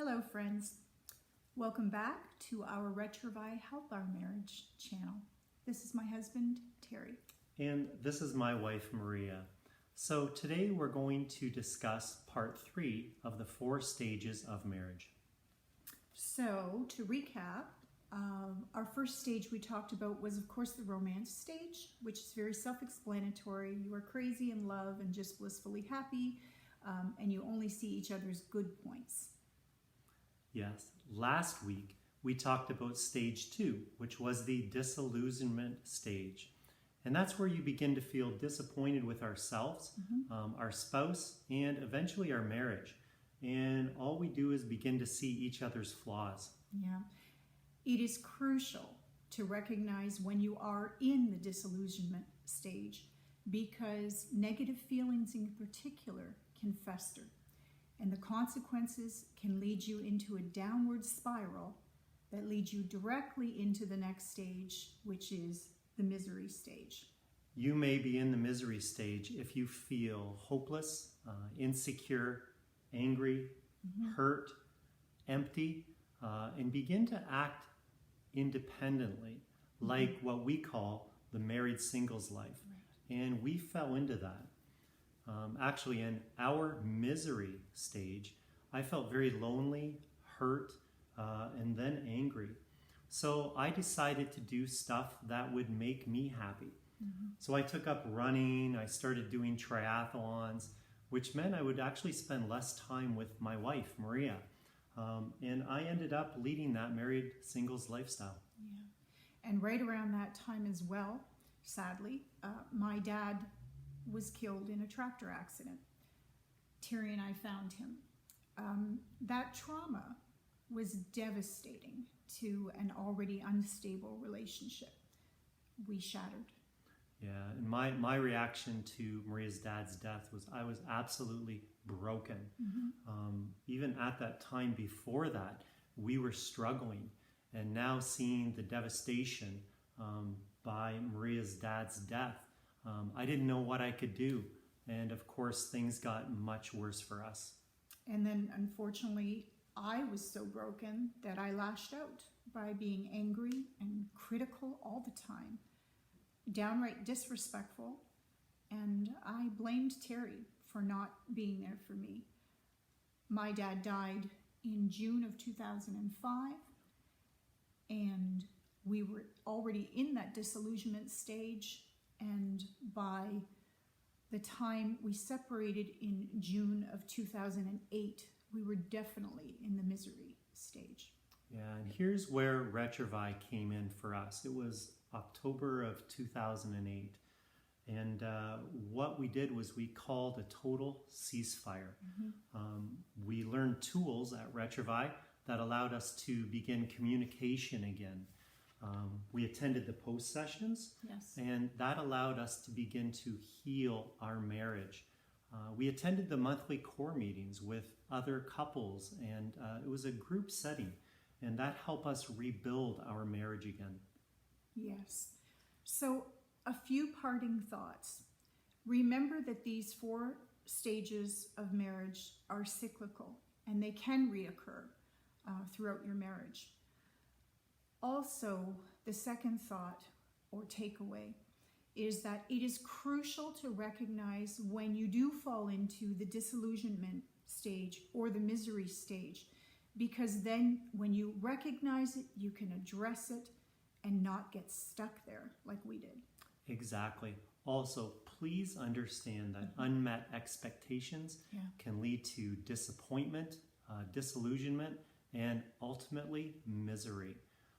Hello friends, welcome back to our Retrouvaille Help Our Marriage channel. This is my husband, Terry. And this is my wife, Maria. So today we're going to discuss part 3 of the 4 stages of marriage. So to recap, our first stage we talked about was of course the romance stage, which is very self-explanatory. You are crazy in love and just blissfully happy, and you only see each other's good points. Yes, last week we talked about stage 2, which was the disillusionment stage. And that's where you begin to feel disappointed with ourselves, our spouse, and eventually our marriage. And all we do is begin to see each other's flaws. Yeah. It is crucial to recognize when you are in the disillusionment stage because negative feelings in particular can fester. And the consequences can lead you into a downward spiral that leads you directly into the next stage, which is the misery stage. You may be in the misery stage if you feel hopeless, insecure, angry, hurt, empty, and begin to act independently, like what we call the married singles life. Right. And we fell into that. Actually, in our misery stage, I felt very lonely, hurt, and then angry. So I decided to do stuff that would make me happy. So I took up running, I started doing triathlons, which meant I would actually spend less time with my wife, Maria. And I ended up leading that married singles lifestyle. Yeah. And right around that time as well, sadly, my dad was killed in a tractor accident. Terry and I found him. That trauma was devastating to an already unstable relationship. We shattered. Yeah, and my reaction to Maria's dad's death was I was absolutely broken. Even at that time before that, we were struggling. And now seeing the devastation by Maria's dad's death, I didn't know what I could do. And of course, things got much worse for us. And then unfortunately, I was so broken that I lashed out by being angry and critical all the time, downright disrespectful. And I blamed Terry for not being there for me. My dad died in June of 2005, and we were already in that disillusionment stage. And by the time we separated in June of 2008, we were definitely in the misery stage. Yeah, and here's where Retrouvaille came in for us. It was October of 2008. And what we did was we called a total ceasefire. We learned tools at Retrouvaille that allowed us to begin communication again. We attended the post sessions, and that allowed us to begin to heal our marriage. We attended the monthly core meetings with other couples, and it was a group setting, and that helped us rebuild our marriage again. Yes. So a few parting thoughts. Remember that these 4 stages of marriage are cyclical, and they can reoccur throughout your marriage. Also, the second thought or takeaway is that it is crucial to recognize when you do fall into the disillusionment stage or the misery stage, because then when you recognize it, you can address it and not get stuck there like we did. Exactly. Also, please understand that unmet expectations can lead to disappointment, disillusionment, and ultimately misery.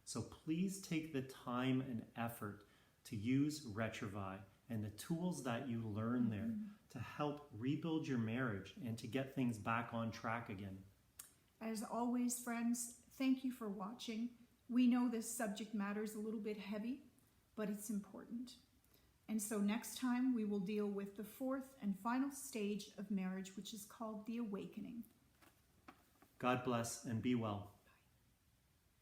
So please take the time and effort to use Retrouvaille and the tools that you learn there to help rebuild your marriage and to get things back on track again. As always, friends, thank you for watching. We know this subject matter is a little bit heavy, but it's important. And so next time we will deal with the 4th and final stage of marriage, which is called the awakening. God bless and be well.